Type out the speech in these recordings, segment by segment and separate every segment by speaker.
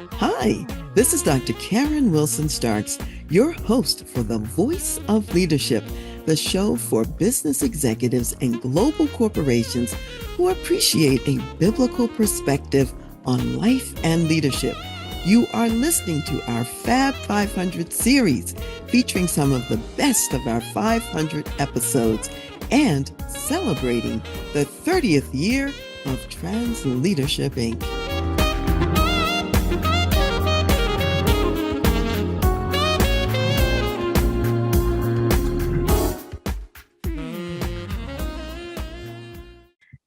Speaker 1: Hi, this is Dr. Karen Wilson Starks, your host for The Voice of Leadership, the show for business executives and global corporations who appreciate a biblical perspective on life and leadership. You are listening to our Fab 500 series featuring some of the best of our 500 episodes and celebrating the 30th year of TRANSLEADERSHIP Inc.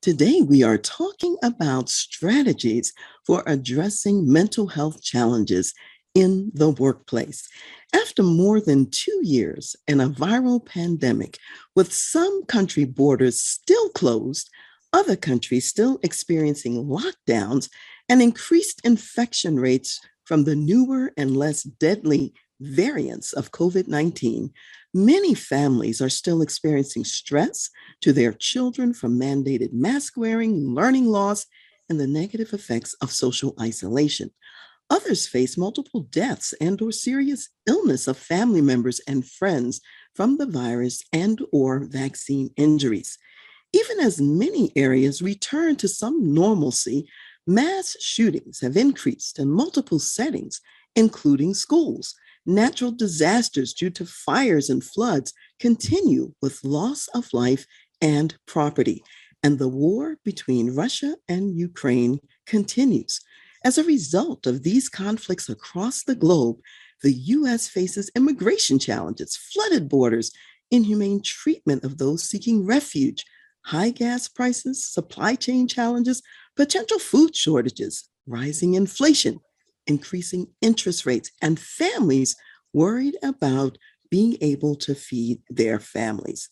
Speaker 1: Today, we are talking about strategies for addressing mental health challenges in the workplace. After more than 2 years in a viral pandemic, with some country borders still closed, other countries still experiencing lockdowns and increased infection rates from the newer and less deadly variants of COVID-19, many families are still experiencing stress to their children from mandated mask wearing, learning loss, and the negative effects of social isolation. Others face multiple deaths and or serious illness of family members and friends from the virus and or vaccine injuries. Even as many areas return to some normalcy, mass shootings have increased in multiple settings, including schools. Natural disasters due to fires and floods continue with loss of life and property, and the war between Russia and Ukraine continues. As a result of these conflicts across the globe, the U.S. faces immigration challenges, flooded borders, inhumane treatment of those seeking refuge, high gas prices, supply chain challenges, potential food shortages, rising inflation, increasing interest rates, and families worried about being able to feed their families.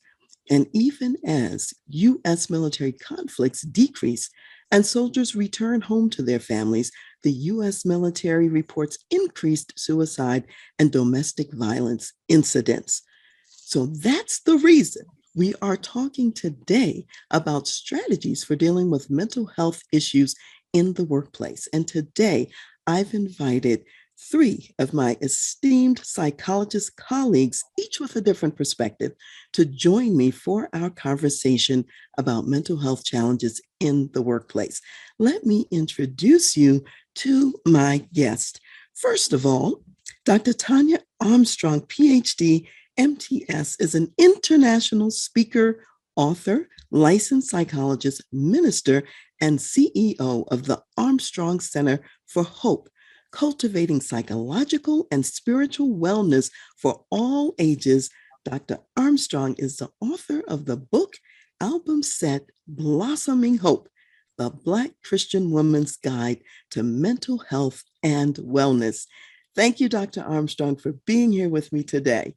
Speaker 1: And even as U.S. military conflicts decrease and soldiers return home to their families, the U.S. military reports increased suicide and domestic violence incidents. So that's the reason we are talking today about strategies for dealing with mental health issues in the workplace. And today, I've invited three of my esteemed psychologist colleagues, each with a different perspective, to join me for our conversation about mental health challenges in the workplace. Let me introduce you to my guest. First of all, Dr. Tonya Armstrong, PhD, MTS, is an international speaker, author, licensed psychologist, minister, and CEO of the Armstrong Center for Hope, cultivating psychological and spiritual wellness for all ages. Dr. Armstrong is the author of the book, album set, Blossoming Hope, the Black Christian Woman's Guide to Mental Health and Wellness. Thank you, Dr. Armstrong, for being here with me today.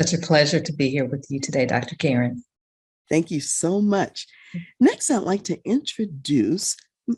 Speaker 2: Such a pleasure to be here with you today, Dr. Karen.
Speaker 1: Thank you so much. Next, I'd like to introduce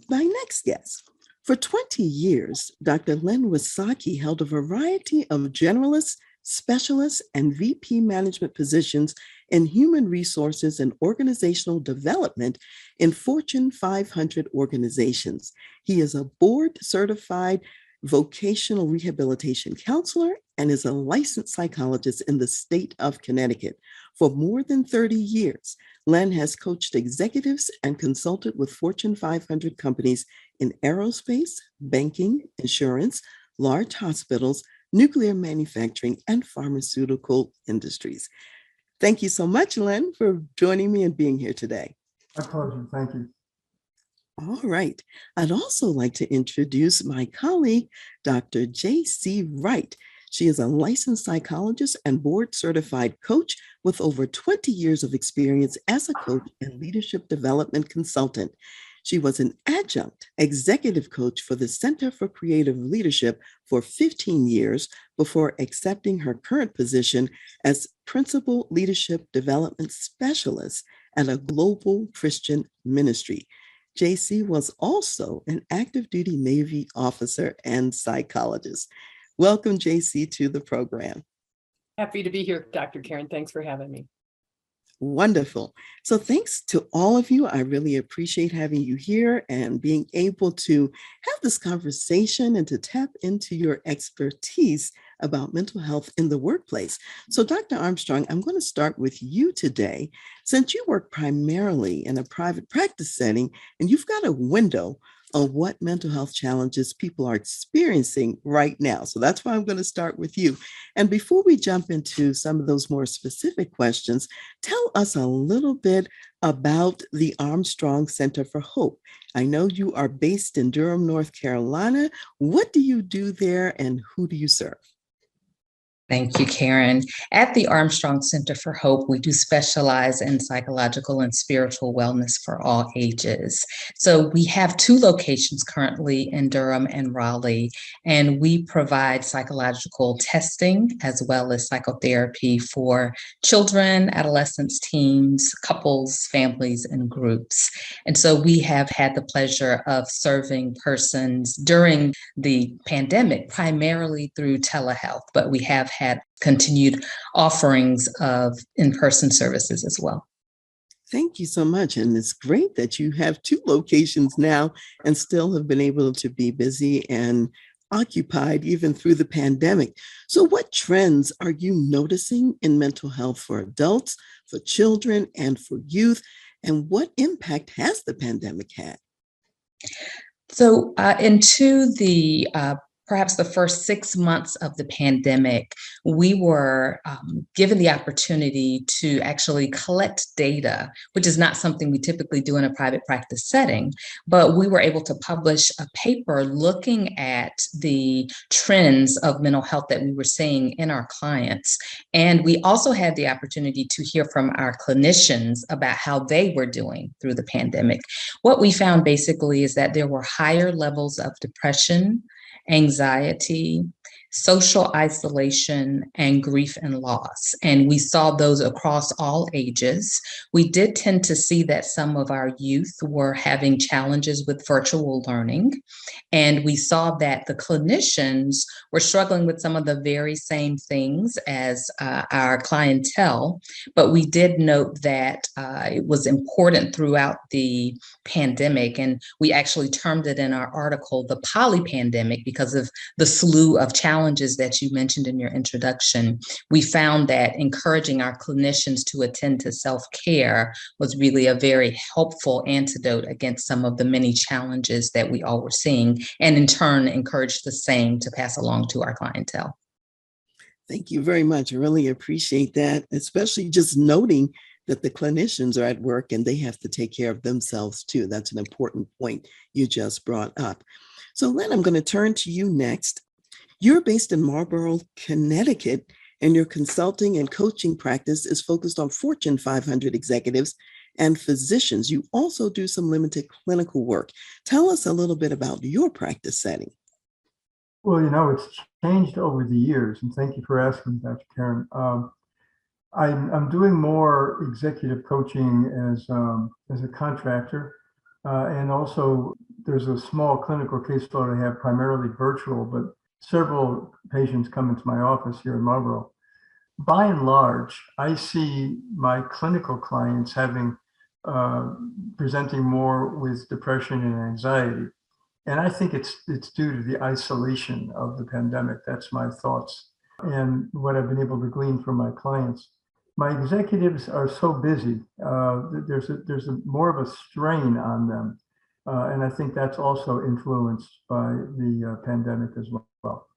Speaker 1: my next guest. For 20 years, Dr. Len Wysocki held a variety of generalist, specialist, and VP management positions in human resources and organizational development in Fortune 500 organizations. He is a board-certified vocational rehabilitation counselor and is a licensed psychologist in the state of Connecticut. For more than 30 years, Len has coached executives and consulted with Fortune 500 companies in aerospace, banking, insurance, large hospitals, nuclear manufacturing, and pharmaceutical industries. Thank you so much, Len, for joining me and being here today.
Speaker 3: My pleasure. Thank you.
Speaker 1: All right. I'd also like to introduce my colleague, Dr. J.C. Wright. She is a licensed psychologist and board-certified coach with over 20 years of experience as a coach and leadership development consultant. She was an adjunct executive coach for the Center for Creative Leadership for 15 years before accepting her current position as Principal Leadership Development Specialist at a global Christian ministry. JC was also an active duty Navy officer and psychologist. Welcome, JC, to the program.
Speaker 4: Happy to be here, Dr. Karen. Thanks for having me.
Speaker 1: Wonderful. So, thanks to all of you. I really appreciate having you here and being able to have this conversation and to tap into your expertise about mental health in the workplace. So, Dr. Armstrong, I'm going to start with you today. Since you work primarily in a private practice setting and you've got a window of what mental health challenges people are experiencing right now. So, that's why I'm going to start with you. And before we jump into some of those more specific questions, tell us a little bit about the Armstrong Center for Hope. I know you are based in Durham, North Carolina. What do you do there and who do you serve?
Speaker 2: Thank you, Karen. At the Armstrong Center for Hope, we do specialize in psychological and spiritual wellness for all ages. So we have two locations currently in Durham and Raleigh, and we provide psychological testing as well as psychotherapy for children, adolescents, teens, couples, families, and groups. And so we have had the pleasure of serving persons during the pandemic, primarily through telehealth, but we have had continued offerings of in-person services as well.
Speaker 1: Thank you so much. And it's great that you have two locations now and still have been able to be busy and occupied even through the pandemic. So, what trends are you noticing in mental health for adults, for children, and for youth? And what impact has the pandemic had?
Speaker 2: So, into the perhaps the first 6 months of the pandemic, we were given the opportunity to actually collect data, which is not something we typically do in a private practice setting, but we were able to publish a paper looking at the trends of mental health that we were seeing in our clients. And we also had the opportunity to hear from our clinicians about how they were doing through the pandemic. What we found basically is that there were higher levels of depression, anxiety, social isolation, and grief and loss. And we saw those across all ages. We did tend to see that some of our youth were having challenges with virtual learning. And we saw that the clinicians were struggling with some of the very same things as our clientele. But we did note that it was important throughout the pandemic, and we actually termed it in our article the poly-pandemic because of the slew of challenges that you mentioned in your introduction. We found that encouraging our clinicians to attend to self-care was really a very helpful antidote against some of the many challenges that we all were seeing, and in turn encourage the same to pass along to our clientele.
Speaker 1: Thank you very much. I really appreciate that, especially just noting that the clinicians are at work and they have to take care of themselves too. That's an important point you just brought up. So, Len, I'm going to turn to you next. You're based in Marlborough, Connecticut, and your consulting and coaching practice is focused on Fortune 500 executives and physicians. You also do some limited clinical work. Tell us a little bit about your practice setting.
Speaker 3: Well, it's changed over the years, and thank you for asking, Dr. Karen. I'm doing more executive coaching as a contractor, and also there's a small clinical caseload I have, primarily virtual, but several patients come into my office here in Marlborough. By and large, I see my clinical clients having presenting more with depression and anxiety, and I think it's due to the isolation of the pandemic. That's my thoughts and what I've been able to glean from my clients. My executives are so busy. There's more of a strain on them. And I think that's also influenced by the pandemic as well.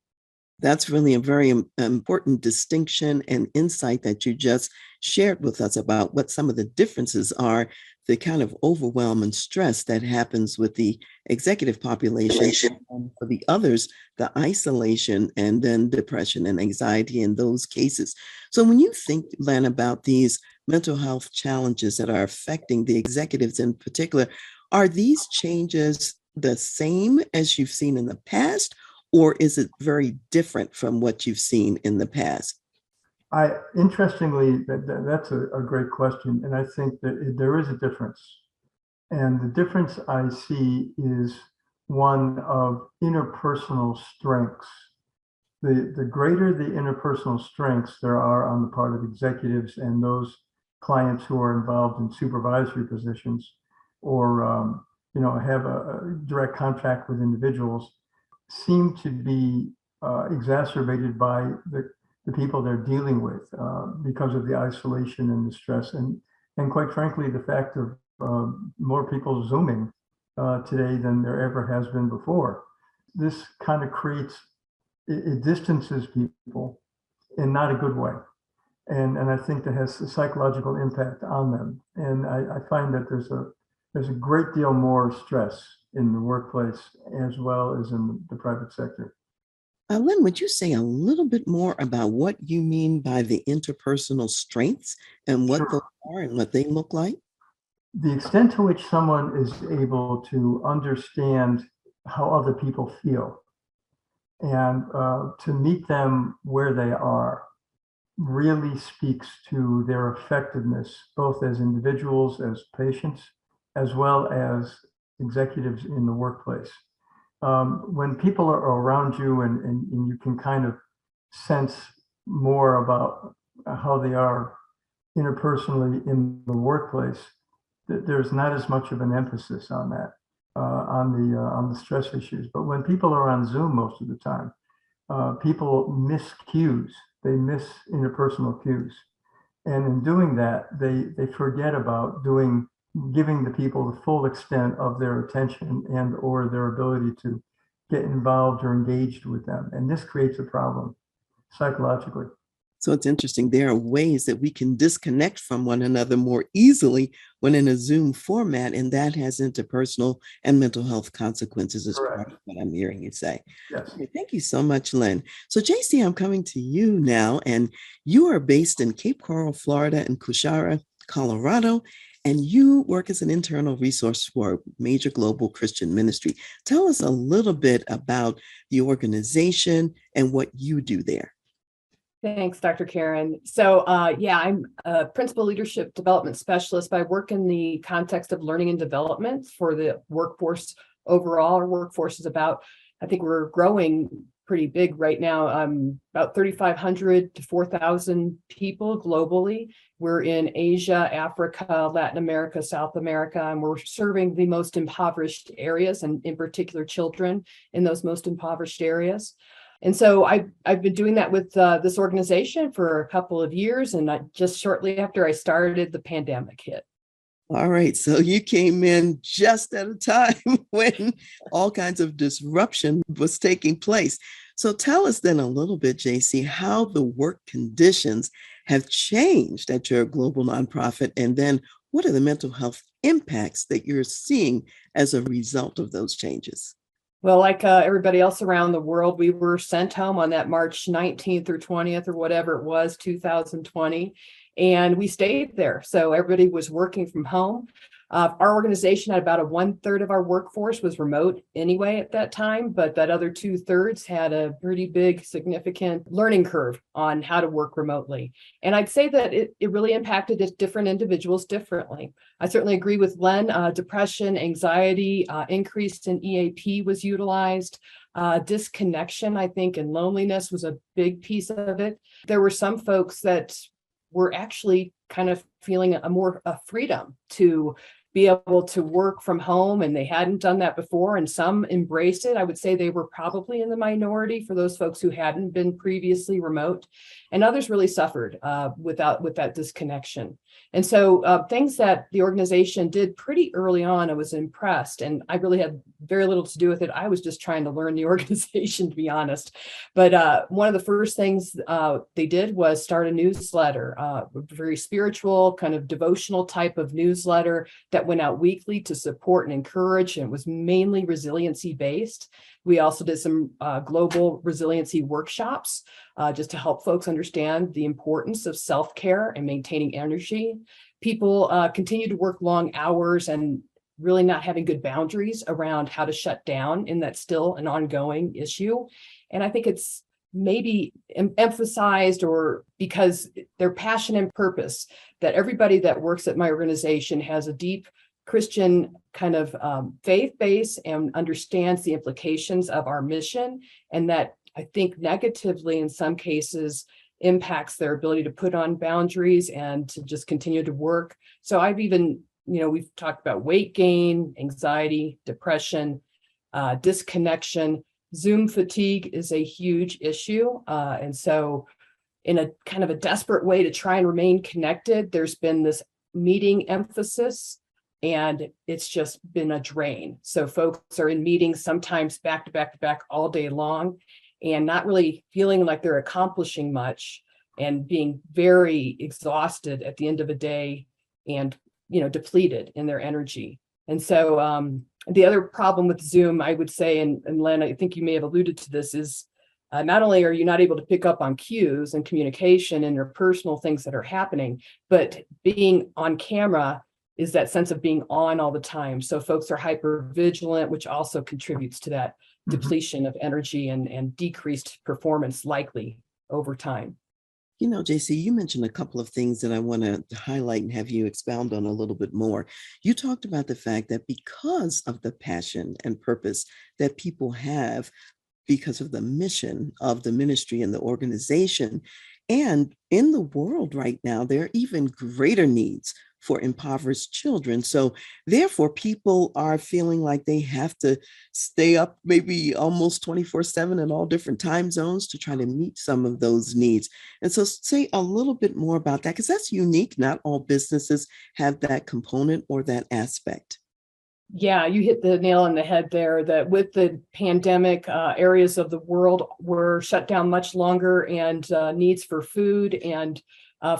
Speaker 1: That's really a very important distinction and insight that you just shared with us about what some of the differences are, the kind of overwhelm and stress that happens with the executive population, and for the others, the isolation and then depression and anxiety in those cases. So when you think, Len, about these mental health challenges that are affecting the executives in particular, are these changes the same as you've seen in the past? Or is it very different from what you've seen in the past?
Speaker 3: Interestingly, that's a great question. And I think that there is a difference. And the difference I see is one of interpersonal strengths. The greater the interpersonal strengths there are on the part of executives and those clients who are involved in supervisory positions or have a direct contact with individuals seem to be exacerbated by the people they're dealing with because of the isolation and the stress and quite frankly the fact of more people Zooming today than there ever has been before. This kind of creates, it distances people in not a good way. And I think that has a psychological impact on them. And I find that there's a great deal more stress in the workplace as well as in the private sector.
Speaker 1: Len, would you say a little bit more about what you mean by the interpersonal strengths and what those
Speaker 3: Sure.
Speaker 1: are and what they look like?
Speaker 3: The extent to which someone is able to understand how other people feel and to meet them where they are really speaks to their effectiveness, both as individuals, as patients, as well as executives in the workplace. When people are around you and you can kind of sense more about how they are interpersonally in the workplace, there's not as much of an emphasis on that, on the stress issues. But when people are on Zoom most of the time, people miss cues. They miss interpersonal cues. And in doing that, they forget about giving the people the full extent of their attention and or their ability to get involved or engaged with them. And this creates a problem psychologically.
Speaker 1: So it's interesting. There are ways that we can disconnect from one another more easily when in a Zoom format, and that has interpersonal and mental health consequences as part of what I'm hearing you say.
Speaker 3: Yes.
Speaker 1: Okay, thank you so much, Len. So JC, I'm coming to you now, and you are based in Cape Coral, Florida, and Cushara, Colorado, and you work as an internal resource for a major global Christian ministry. Tell us a little bit about the organization and what you do there.
Speaker 4: Thanks, Dr. Karen. So I'm a principal leadership development specialist, but I work in the context of learning and development for the workforce overall. Our workforce is I think we're growing pretty big right now, about 3,500 to 4,000 people globally. We're in Asia, Africa, Latin America, South America, and we're serving the most impoverished areas, and in particular children in those most impoverished areas. And so I've been doing that with this organization for a couple of years, and just shortly after I started, the pandemic hit.
Speaker 1: All right, so you came in just at a time when all kinds of disruption was taking place. So tell us then a little bit, JC, how the work conditions have changed at your global nonprofit, and then what are the mental health impacts that you're seeing as a result of those changes?
Speaker 4: Well, like everybody else around the world, we were sent home on that March 19th or 20th or whatever it was, 2020, and we stayed there. So everybody was working from home. Our organization had about 1/3 of our workforce was remote anyway at that time, but that other 2/3 had a pretty big, significant learning curve on how to work remotely. And I'd say that it really impacted different individuals differently. I certainly agree with Len. Depression, anxiety, increase in EAP was utilized. Disconnection, I think, and loneliness was a big piece of it. There were some folks that were actually kind of feeling a freedom to be able to work from home, and they hadn't done that before, and some embraced it. I would say they were probably in the minority for those folks who hadn't been previously remote, and others really suffered with that disconnection. And so things that the organization did pretty early on, I was impressed, and I really had very little to do with it. I was just trying to learn the organization, to be honest. But one of the first things they did was start a newsletter, a very spiritual, kind of devotional type of newsletter that went out weekly to support and encourage, and it was mainly resiliency based. We also did some global resiliency workshops just to help folks understand the importance of self-care and maintaining energy. People continue to work long hours and really not having good boundaries around how to shut down, and that's still an ongoing issue. And I think it's maybe emphasized, or because their passion and purpose, that everybody that works at my organization has a deep Christian kind of faith base and understands the implications of our mission, and that I think negatively in some cases impacts their ability to put on boundaries and to just continue to work. So I've even, we've talked about weight gain, anxiety, depression, disconnection. Zoom fatigue is a huge issue. And so in a kind of a desperate way to try and remain connected, there's been this meeting emphasis, and it's just been a drain. So folks are in meetings sometimes back to back to back all day long and not really feeling like they're accomplishing much and being very exhausted at the end of a day and, depleted in their energy. And so the other problem with Zoom, I would say, and Len, I think you may have alluded to this, is not only are you not able to pick up on cues and communication and interpersonal things that are happening, but being on camera is that sense of being on all the time. So folks are hyper vigilant, which also contributes to that depletion of energy and decreased performance likely over time.
Speaker 1: JC, you mentioned a couple of things that I want to highlight and have you expound on a little bit more. You talked about the fact that because of the passion and purpose that people have, because of the mission of the ministry and the organization, and in the world right now, there are even greater needs for impoverished children. So therefore, people are feeling like they have to stay up maybe almost 24/7 in all different time zones to try to meet some of those needs. And so say a little bit more about that, because that's unique. Not all businesses have that component or that aspect.
Speaker 4: Yeah, you hit the nail on the head there, that with the pandemic, areas of the world were shut down much longer, and needs for food and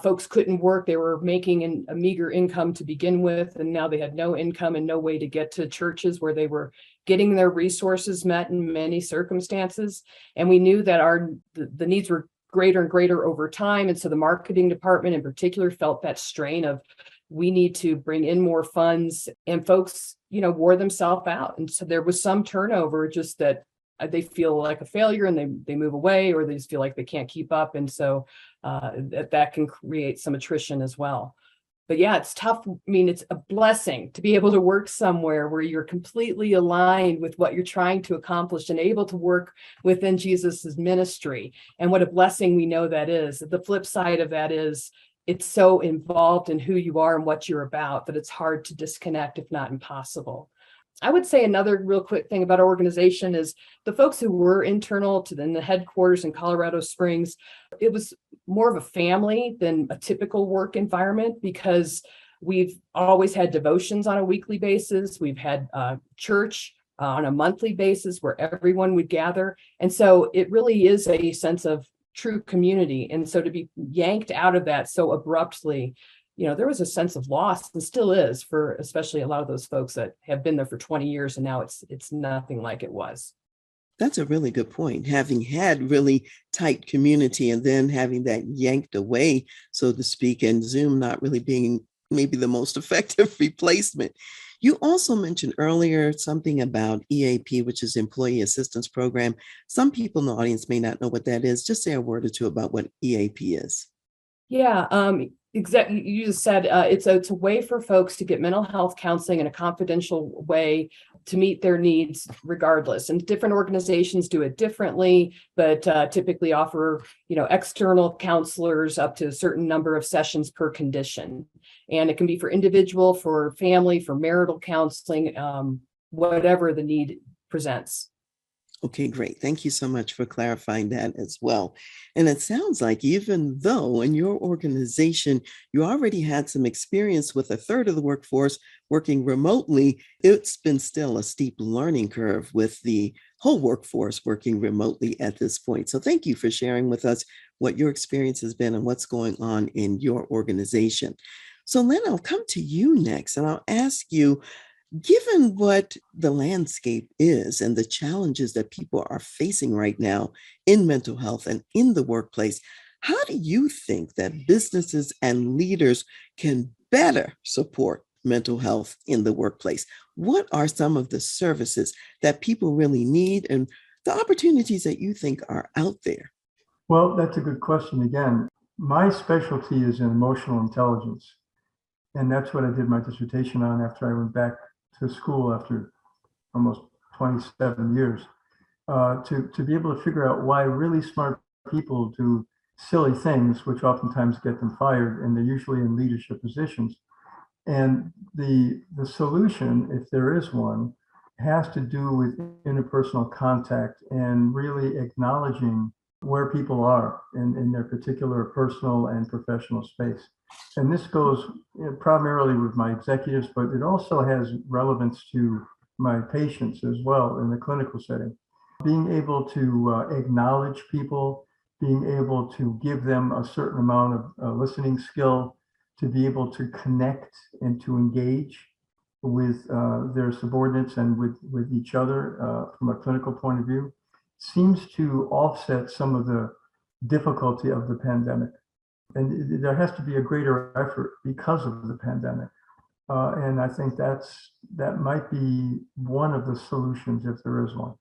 Speaker 4: folks couldn't work. They were making a meager income to begin with, and now they had no income and no way to get to churches where they were getting their resources met in many circumstances. And we knew that the needs were greater and greater over time. And so the marketing department in particular felt that strain of, we need to bring in more funds, and folks, wore themselves out. And so there was some turnover, just that they feel like a failure and they move away, or they just feel like they can't keep up. And so that can create some attrition as well. But yeah, it's tough. I mean, it's a blessing to be able to work somewhere where you're completely aligned with what you're trying to accomplish and able to work within Jesus's ministry. And what a blessing we know that is. The flip side of that is, it's so involved in who you are and what you're about that it's hard to disconnect, if not impossible. I would say another real quick thing about our organization is the folks who were internal to the headquarters in Colorado Springs, it was more of a family than a typical work environment, because we've always had devotions on a weekly basis. We've had church on a monthly basis where everyone would gather. And so it really is a sense of true community. And so to be yanked out of that so abruptly, there was a sense of loss, and still is, for especially a lot of those folks that have been there for 20 years, and now it's nothing like it was.
Speaker 1: That's a really good point. Having had really tight community and then having that yanked away, so to speak, and Zoom not really being maybe the most effective replacement. You also mentioned earlier something about EAP, which is Employee Assistance Program. Some people in the audience may not know what that is. Just say a word or two about what EAP is.
Speaker 4: Yeah, exactly. You just said it's a way for folks to get mental health counseling in a confidential way to meet their needs regardless. And different organizations do it differently, but typically offer, external counselors up to a certain number of sessions per condition. And it can be for individual, for family, for marital counseling, whatever the need presents.
Speaker 1: Okay, great. Thank you so much for clarifying that as well. And it sounds like even though in your organization, you already had some experience with a third of the workforce working remotely, it's been still a steep learning curve with the whole workforce working remotely at this point. So thank you for sharing with us what your experience has been and what's going on in your organization. So Len, I'll come to you next, and I'll ask you, given what the landscape is and the challenges that people are facing right now in mental health and in the workplace, how do you think that businesses and leaders can better support mental health in the workplace? What are some of the services that people really need and the opportunities that you think are out there?
Speaker 3: Well, that's a good question. Again, my specialty is in emotional intelligence. And that's what I did my dissertation on after I went back to school after almost 27 years, to be able to figure out why really smart people do silly things, which oftentimes get them fired, and they're usually in leadership positions. And the solution, if there is one, has to do with interpersonal contact and really acknowledging where people are in their particular personal and professional space. And this goes primarily with my executives, but it also has relevance to my patients as well in the clinical setting. Being able to acknowledge people, being able to give them a certain amount of listening skill, to be able to connect and to engage with their subordinates and with each other from a clinical point of view, seems to offset some of the difficulty of the pandemic. And there has to be a greater effort because of the pandemic. And I think that might be one of the solutions if there is one.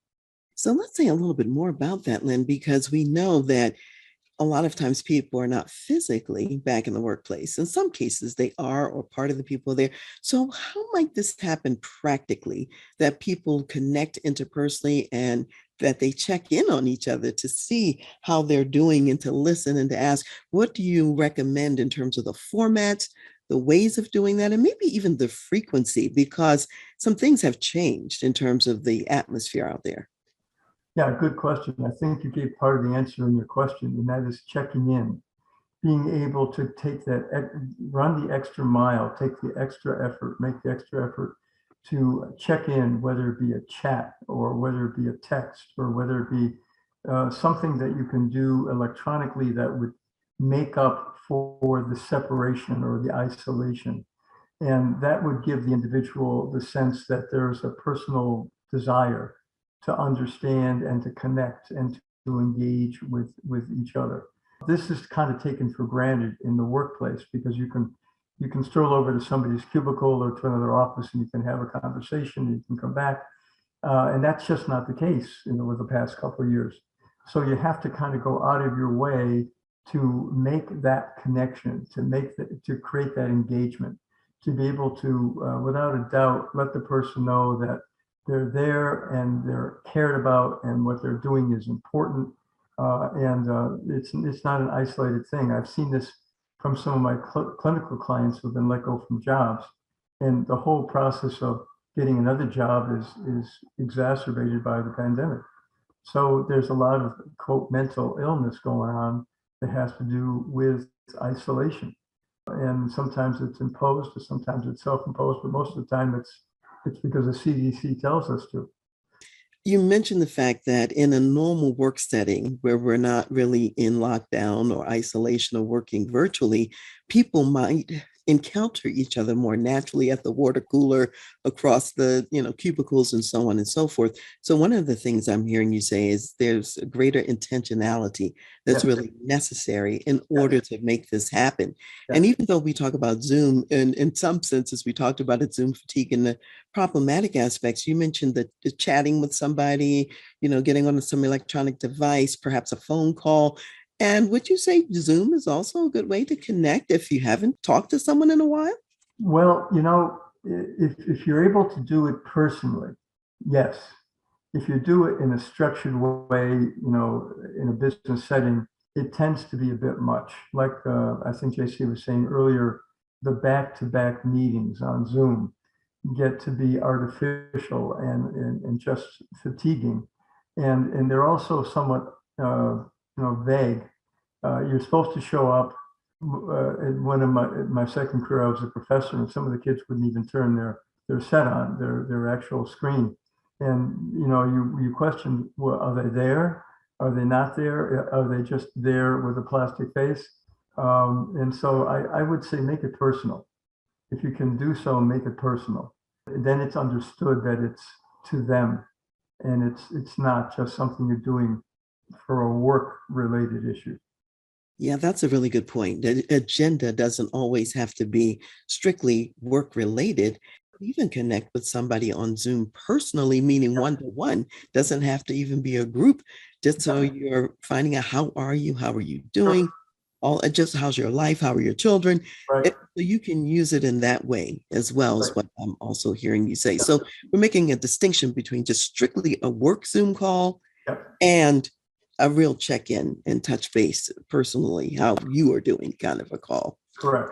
Speaker 1: So let's say a little bit more about that, Len, because we know that a lot of times people are not physically back in the workplace. In some cases, they are, or part of the people there. So how might this happen practically, that people connect interpersonally and that they check in on each other to see how they're doing and to listen and to ask, what do you recommend in terms of the formats, the ways of doing that, and maybe even the frequency, because some things have changed in terms of the atmosphere out there.
Speaker 3: Yeah, good question. I think you gave part of the answer in your question, and that is checking in, being able to take that, run the extra mile, take the extra effort, make the extra effort to check in, whether it be a chat or whether it be a text or whether it be something that you can do electronically that would make up for the separation or the isolation. And that would give the individual the sense that there's a personal desire to understand and to connect and to engage with each other. This is kind of taken for granted in the workplace because you can stroll over to somebody's cubicle or to another office and you can have a conversation, you can come back. And that's just not the case, with the past couple of years. So you have to kind of go out of your way to make that connection, to create that engagement, to be able to, without a doubt, let the person know that they're there and they're cared about and what they're doing is important. It's not an isolated thing. I've seen this from some of my clinical clients who've been let go from jobs, and the whole process of getting another job is exacerbated by the pandemic. So there's a lot of, quote, mental illness going on that has to do with isolation. And sometimes it's imposed or sometimes it's self-imposed, but most of the time it's because the CDC tells us to.
Speaker 1: You mentioned the fact that in a normal work setting where we're not really in lockdown or isolation or working virtually, people might encounter each other more naturally at the water cooler, across the cubicles and so on and so forth. So one of the things I'm hearing you say is there's a greater intentionality that's really necessary in order to make this happen. And even though we talk about Zoom, and in some senses we talked about it, Zoom fatigue and the problematic aspects, you mentioned the chatting with somebody, getting on some electronic device, perhaps a phone call. And would you say Zoom is also a good way to connect if you haven't talked to someone in a while?
Speaker 3: Well, if you're able to do it personally, yes. If you do it in a structured way, in a business setting, it tends to be a bit much. Like I think JC was saying earlier, the back-to-back meetings on Zoom get to be artificial and just fatiguing. And they're also somewhat vague. You're supposed to show up. In one of my second career, I was a professor, and some of the kids wouldn't even turn their set on, their actual screen. And you question, well, are they there? Are they not there? Are they just there with a plastic face? And so I would say make it personal. If you can do so, make it personal. Then it's understood that it's to them, and it's not just something you're doing for a work-related issue.
Speaker 1: Yeah, that's a really good point. The agenda doesn't always have to be strictly work-related. You can connect with somebody on Zoom personally, meaning one-to-one. Doesn't have to even be a group, just so you're finding out how are you doing, just how's your life, how are your children.
Speaker 3: Right.
Speaker 1: So you can use it in that way as well, is what I'm also hearing you say. So we're making a distinction between just strictly a work Zoom call and a real check-in and touch base personally, how you are doing kind of a call.
Speaker 3: Correct.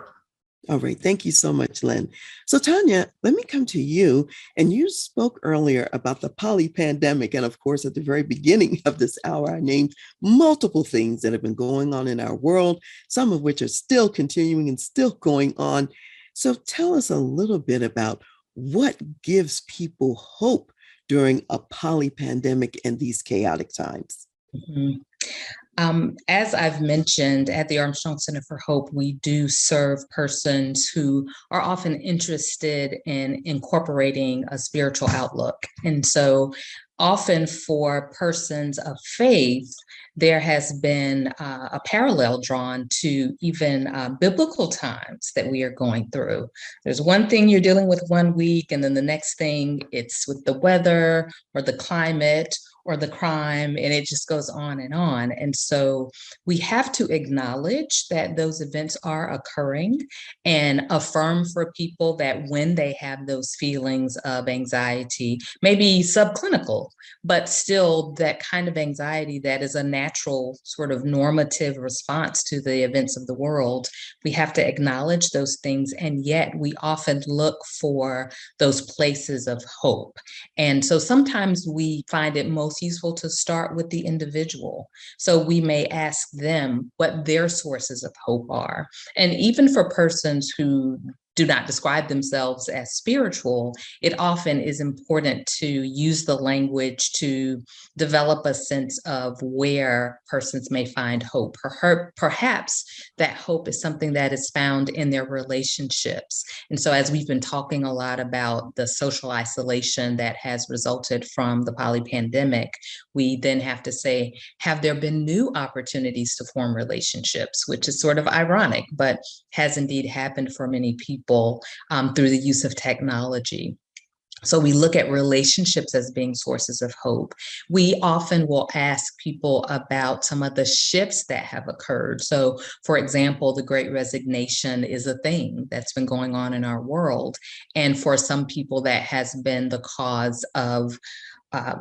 Speaker 1: All right. Thank you so much, Len. So, Tonya, let me come to you. And you spoke earlier about the poly pandemic. And of course, at the very beginning of this hour, I named multiple things that have been going on in our world, some of which are still continuing and still going on. So, tell us a little bit about what gives people hope during a poly pandemic and these chaotic times.
Speaker 2: Mhm. As I've mentioned, at the Armstrong Center for Hope, we do serve persons who are often interested in incorporating a spiritual outlook. And so often for persons of faith, there has been a parallel drawn to even biblical times that we are going through. There's one thing you're dealing with one week, and then the next thing it's with the weather or the climate or the crime, and it just goes on and on. And so we have to acknowledge that those events are occurring and affirm for people that when they have those feelings of anxiety, maybe subclinical, but still that kind of anxiety that is a natural sort of normative response to the events of the world, we have to acknowledge those things. And yet we often look for those places of hope. And so sometimes we find it most useful to start with the individual. So we may ask them what their sources of hope are. And even for persons who do not describe themselves as spiritual, it often is important to use the language to develop a sense of where persons may find hope. Perhaps that hope is something that is found in their relationships. And so as we've been talking a lot about the social isolation that has resulted from the poly pandemic, we then have to say, have there been new opportunities to form relationships, which is sort of ironic, but has indeed happened for many people through the use of technology. So we look at relationships as being sources of hope. We often will ask people about some of the shifts that have occurred. So, for example, the Great Resignation is a thing that's been going on in our world. And for some people, that has been the cause of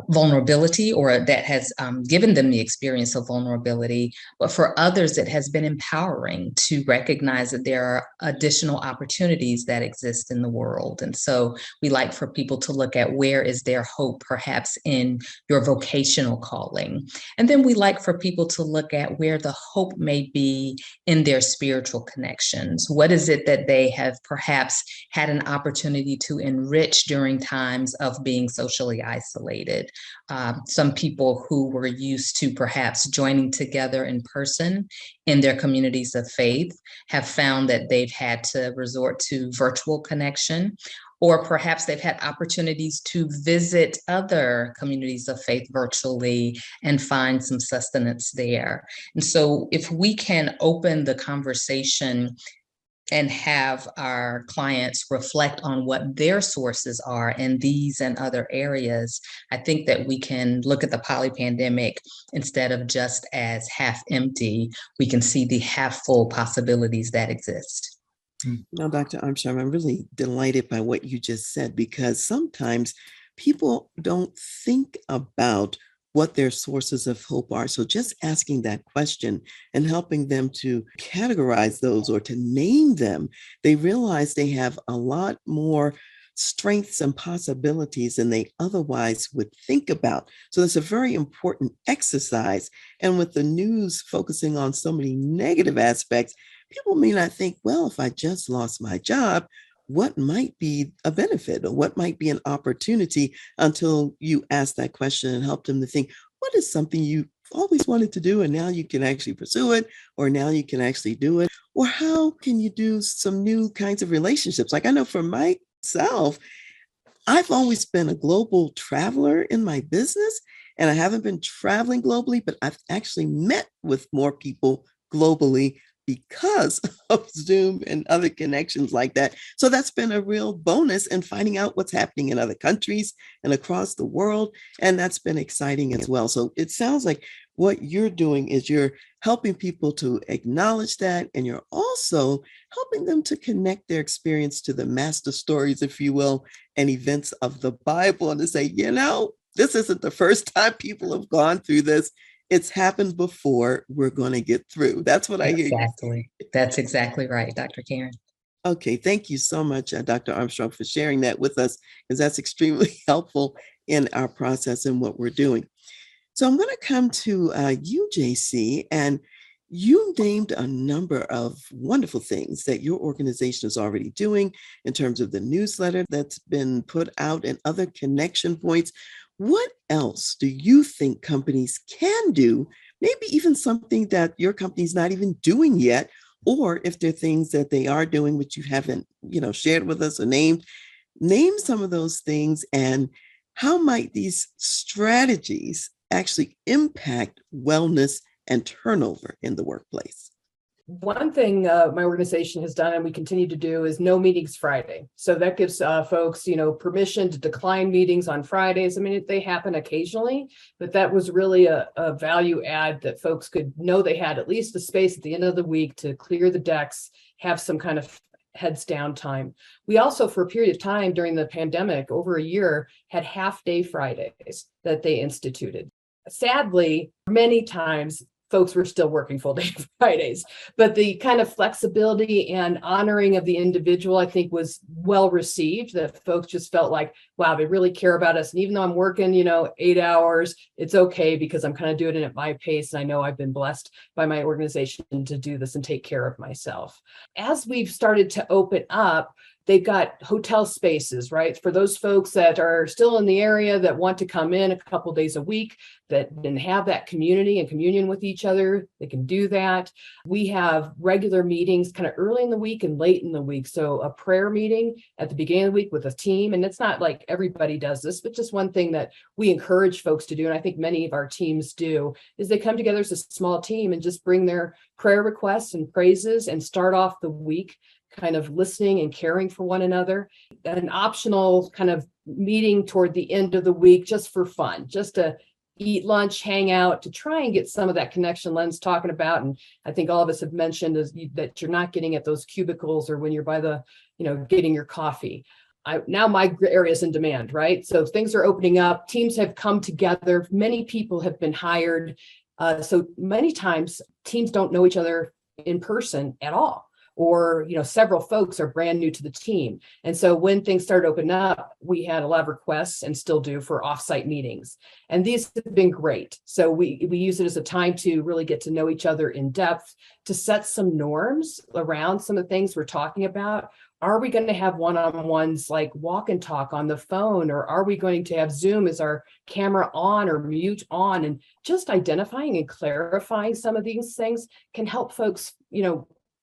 Speaker 2: vulnerability, or that has given them the experience of vulnerability. But for others, it has been empowering to recognize that there are additional opportunities that exist in the world. And so we like for people to look at where is their hope, perhaps in your vocational calling. And then we like for people to look at where the hope may be in their spiritual connections. What is it that they have perhaps had an opportunity to enrich during times of being socially isolated? Some people who were used to perhaps joining together in person in their communities of faith have found that they've had to resort to virtual connection, or perhaps they've had opportunities to visit other communities of faith virtually and find some sustenance there. And so if we can open the conversation and have our clients reflect on what their sources are in these and other areas, I think that we can look at the poly pandemic instead of just as half empty. We can see the half full possibilities that exist.
Speaker 1: Now, Dr. Armstrong, I'm really delighted by what you just said, because sometimes people don't think about what their sources of hope are. So just asking that question and helping them to categorize those or to name them, they realize they have a lot more strengths and possibilities than they otherwise would think about. So it's a very important exercise. And with the news focusing on so many negative aspects, people may not think, well, if I just lost my job, what might be a benefit or what might be an opportunity, until you ask that question and help them to think, what is something you always wanted to do and now you can actually pursue it, or now you can actually do it, or how can you do some new kinds of relationships? Like I know for myself, I've always been a global traveler in my business, and I haven't been traveling globally, but I've actually met with more people globally because of Zoom and other connections like that. So that's been a real bonus in finding out what's happening in other countries and across the world. And that's been exciting as well. So it sounds like what you're doing is you're helping people to acknowledge that, and you're also helping them to connect their experience to the master stories, if you will, and events of the Bible, and to say, this isn't the first time people have gone through this. it's happened before, we're going to get through. That's what I hear you.
Speaker 2: Exactly. That's exactly right, Dr. Karen.
Speaker 1: Okay, thank you so much, Dr. Armstrong, for sharing that with us, because that's extremely helpful in our process and what we're doing. So I'm going to come to you, JC, and you named a number of wonderful things that your organization is already doing in terms of the newsletter that's been put out and other connection points. What else do you think companies can do? Maybe even something that your company's not even doing yet, or if there are things that they are doing which you haven't, shared with us or named. Name some of those things, and how might these strategies actually impact wellness and turnover in the workplace?
Speaker 4: One thing my organization has done and we continue to do is no meetings Friday. So that gives folks, permission to decline meetings on Fridays. I mean, they happen occasionally, but that was really a value add that folks could know they had at least the space at the end of the week to clear the decks, have some kind of heads down time. We also, for a period of time during the pandemic, over a year, had half-day Fridays that they instituted. Sadly, many times folks were still working full day Fridays, but the kind of flexibility and honoring of the individual, I think, was well received, that folks just felt like, wow, they really care about us. And even though I'm working, 8 hours, it's okay because I'm kind of doing it at my pace. And I know I've been blessed by my organization to do this and take care of myself. As we've started to open up, they've got hotel spaces, right? For those folks that are still in the area that want to come in a couple days a week, that then have that community and communion with each other, they can do that. We have regular meetings kind of early in the week and late in the week. So a prayer meeting at the beginning of the week with a team. And it's not like everybody does this, but just one thing that we encourage folks to do, and I think many of our teams do, is they come together as a small team and just bring their prayer requests and praises and start off the week kind of listening and caring for one another. An optional kind of meeting toward the end of the week just for fun, just to eat lunch, hang out, to try and get some of that connection Len's talking about. And I think all of us have mentioned that you're not getting at those cubicles or when you're by the, getting your coffee. Now my area is in demand, right? So things are opening up. Teams have come together. Many people have been hired. So many times teams don't know each other in person at all. Or, several folks are brand new to the team. And so when things started opening up, we had a lot of requests and still do for offsite meetings. And these have been great. So we use it as a time to really get to know each other in depth, to set some norms around some of the things we're talking about. Are we going to have one-on-ones like walk and talk on the phone, or are we going to have Zoom as our camera on or mute on? And just identifying and clarifying some of these things can help folks,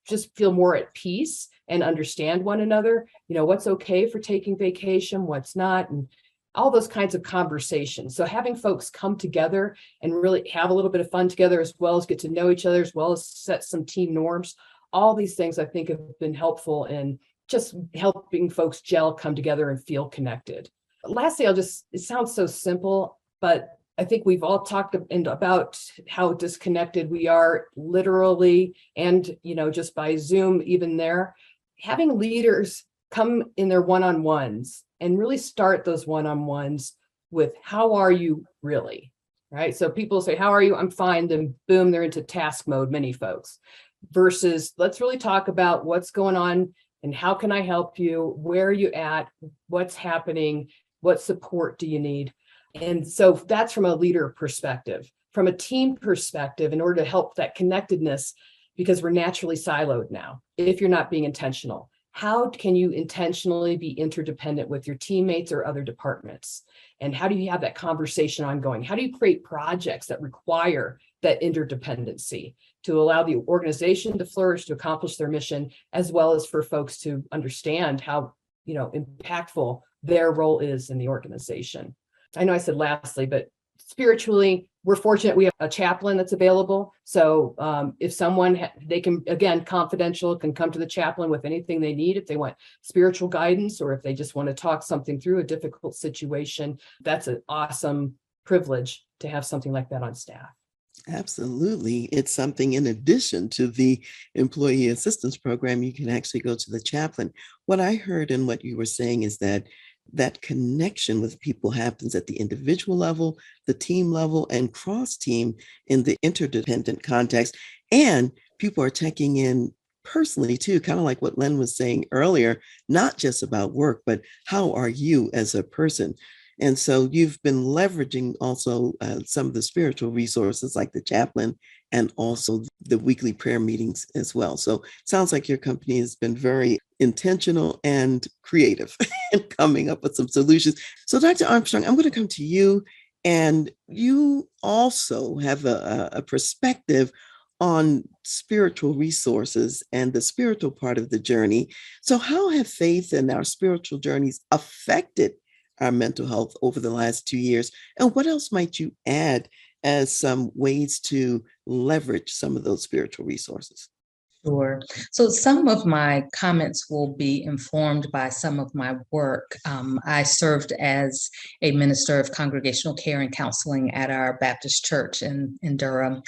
Speaker 4: just feel more at peace and understand one another, what's okay for taking vacation, what's not, and all those kinds of conversations. So having folks come together and really have a little bit of fun together, as well as get to know each other, as well as set some team norms, all these things I think have been helpful in just helping folks gel, come together and feel connected. Lastly, it sounds so simple, but I think we've all talked about how disconnected we are literally and, just by Zoom, even there. Having leaders come in their one-on-ones and really start those one-on-ones with, how are you really? Right? So people say, how are you? I'm fine. Then boom, they're into task mode, many folks, versus let's really talk about what's going on and how can I help you? Where are you at? What's happening? What support do you need? And so that's from a leader perspective. From a team perspective, in order to help that connectedness, because we're naturally siloed now, if you're not being intentional, how can you intentionally be interdependent with your teammates or other departments? And how do you have that conversation ongoing? How do you create projects that require that interdependency to allow the organization to flourish, to accomplish their mission, as well as for folks to understand how, impactful their role is in the organization? I know I said lastly, but spiritually, we're fortunate we have a chaplain that's available. So if someone, they can, again, confidential, can come to the chaplain with anything they need. If they want spiritual guidance, or if they just want to talk something through a difficult situation, that's an awesome privilege to have something like that on staff.
Speaker 1: Absolutely. It's something in addition to the employee assistance program, you can actually go to the chaplain. What I heard and what you were saying is that that connection with people happens at the individual level, the team level, and cross team in the interdependent context. And people are checking in personally too, kind of like what Len was saying earlier, not just about work, but how are you as a person? And so you've been leveraging also some of the spiritual resources like the chaplain and also the weekly prayer meetings as well. So it sounds like your company has been very intentional and creative in coming up with some solutions. So Dr. Armstrong, I'm going to come to you, and you also have a perspective on spiritual resources and the spiritual part of the journey. So how have faith and our spiritual journeys affected our mental health over the last 2 years? And what else might you add as some ways to leverage some of those spiritual resources?
Speaker 2: Sure. So some of my comments will be informed by some of my work. I served as a minister of congregational care and counseling at our Baptist church in Durham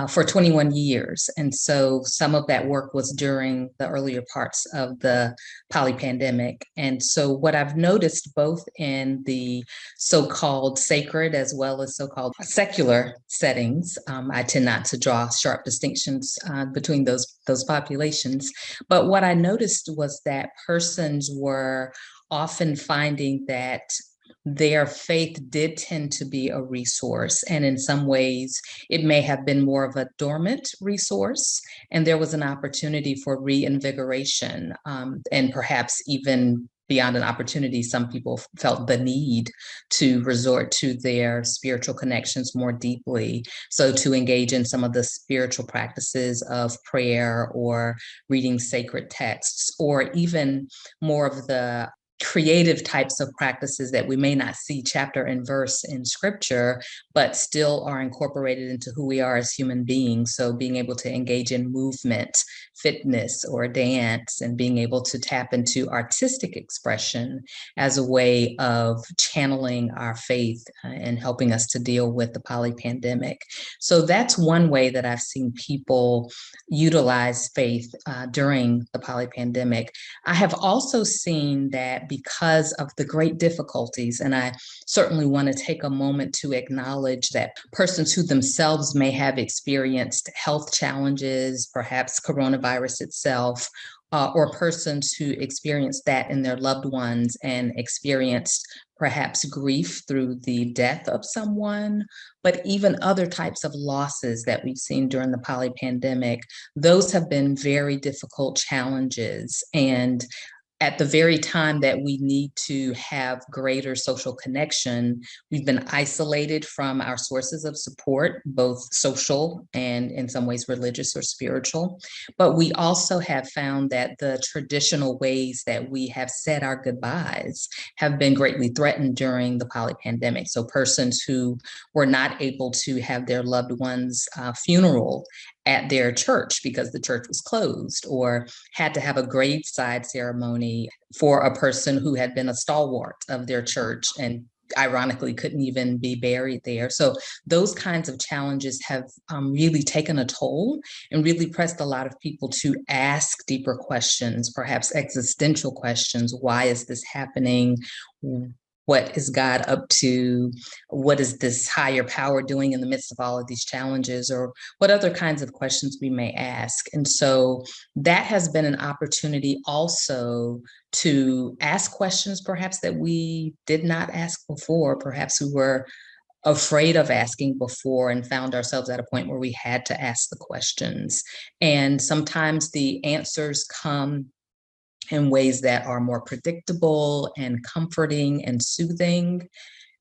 Speaker 2: for 21 years. And so some of that work was during the earlier parts of the poly-pandemic. And so what I've noticed both in the so-called sacred as well as so-called secular settings, I tend not to draw sharp distinctions between those populations. But what I noticed was that persons were often finding that their faith did tend to be a resource. And in some ways, it may have been more of a dormant resource. And there was an opportunity for reinvigoration and perhaps even beyond an opportunity, some people felt the need to resort to their spiritual connections more deeply. So to engage in some of the spiritual practices of prayer or reading sacred texts, or even more of the creative types of practices that we may not see chapter and verse in scripture, but still are incorporated into who we are as human beings. So being able to engage in movement, fitness, or dance, and being able to tap into artistic expression as a way of channeling our faith and helping us to deal with the poly-pandemic. So that's one way that I've seen people utilize faith during the poly-pandemic. I have also seen that because of the great difficulties, and I certainly want to take a moment to acknowledge that persons who themselves may have experienced health challenges, perhaps coronavirus itself, or persons who experienced that in their loved ones and experienced perhaps grief through the death of someone, but even other types of losses that we've seen during the poly-pandemic, those have been very difficult challenges. And at the very time that we need to have greater social connection, we've been isolated from our sources of support, both social and in some ways religious or spiritual. But we also have found that the traditional ways that we have said our goodbyes have been greatly threatened during the poly-pandemic. So persons who were not able to have their loved one's funeral at their church because the church was closed, or had to have a graveside ceremony for a person who had been a stalwart of their church and ironically couldn't even be buried there. So those kinds of challenges have really taken a toll and really pressed a lot of people to ask deeper questions, perhaps existential questions. Why is this happening? What is God up to? What is this higher power doing in the midst of all of these challenges? Or what other kinds of questions we may ask? And so that has been an opportunity also to ask questions perhaps that we did not ask before, perhaps we were afraid of asking before and found ourselves at a point where we had to ask the questions. And sometimes the answers come in ways that are more predictable and comforting and soothing.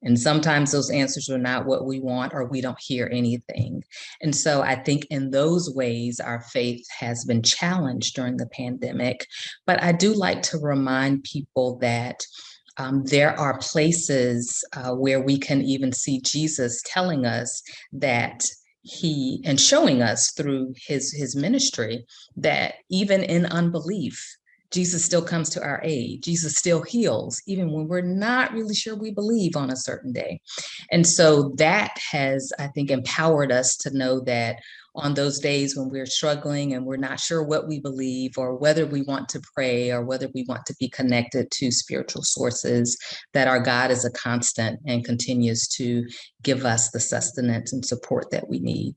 Speaker 2: And sometimes those answers are not what we want, or we don't hear anything. And so I think in those ways, our faith has been challenged during the pandemic. But I do like to remind people that there are places where we can even see Jesus telling us that and showing us through his ministry that even in unbelief, Jesus still comes to our aid. Jesus still heals, even when we're not really sure we believe on a certain day. And so that has, I think, empowered us to know that on those days when we're struggling and we're not sure what we believe or whether we want to pray or whether we want to be connected to spiritual sources, that our God is a constant and continues to give us the sustenance and support that we need.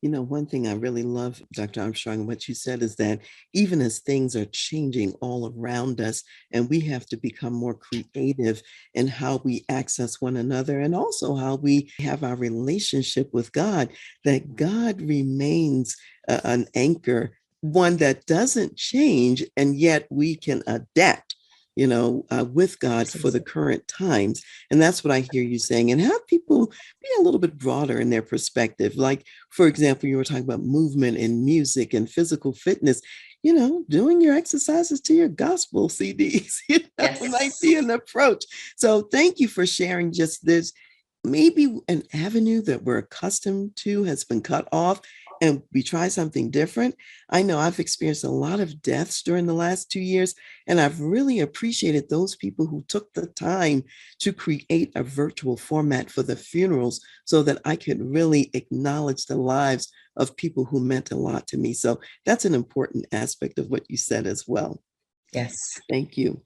Speaker 1: You know, one thing I really love, Dr. Armstrong, what you said is that even as things are changing all around us, and we have to become more creative in how we access one another and also how we have our relationship with God, that God remains an anchor, one that doesn't change, and yet we can adapt. With God for the current times. And that's what I hear you saying. And have people be a little bit broader in their perspective. Like, for example, you were talking about movement and music and physical fitness, doing your exercises to your gospel CDs,
Speaker 2: Yes.
Speaker 1: might be an approach. So thank you for sharing just this. Maybe an avenue that we're accustomed to has been cut off and we try something different. I know I've experienced a lot of deaths during the last 2 years, and I've really appreciated those people who took the time to create a virtual format for the funerals so that I could really acknowledge the lives of people who meant a lot to me. So that's an important aspect of what you said as well.
Speaker 2: Yes.
Speaker 1: Thank you.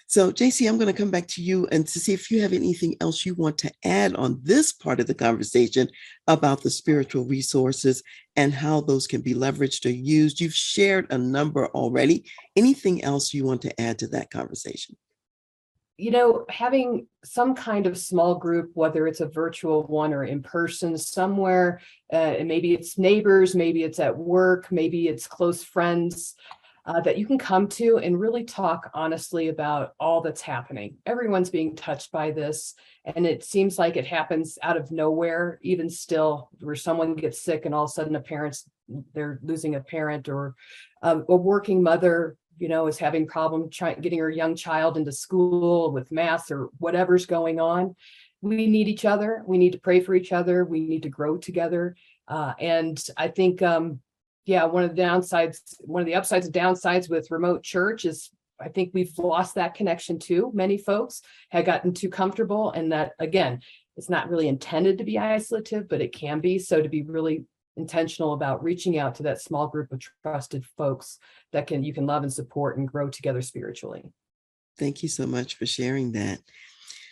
Speaker 1: So, JC, I'm going to come back to you and to see if you have anything else you want to add on this part of the conversation about the spiritual resources and how those can be leveraged or used. You've shared a number already. Anything else you want to add to that conversation?
Speaker 4: Having some kind of small group, whether it's a virtual one or in person somewhere, and maybe it's neighbors, maybe it's at work, maybe it's close friends, that you can come to and really talk honestly about all that's happening. Everyone's being touched by this, and it seems like it happens out of nowhere, even still, where someone gets sick and all of a sudden they're losing a parent, or a working mother, is having problem getting her young child into school with masks or whatever's going on. We need each other. We need to pray for each other. We need to grow together. And I think, one of the upsides and downsides with remote church is I think we've lost that connection too. Many folks have gotten too comfortable, and that, again, it's not really intended to be isolative, but it can be. So to be really intentional about reaching out to that small group of trusted folks that you can love and support and grow together spiritually.
Speaker 1: Thank you so much for sharing that.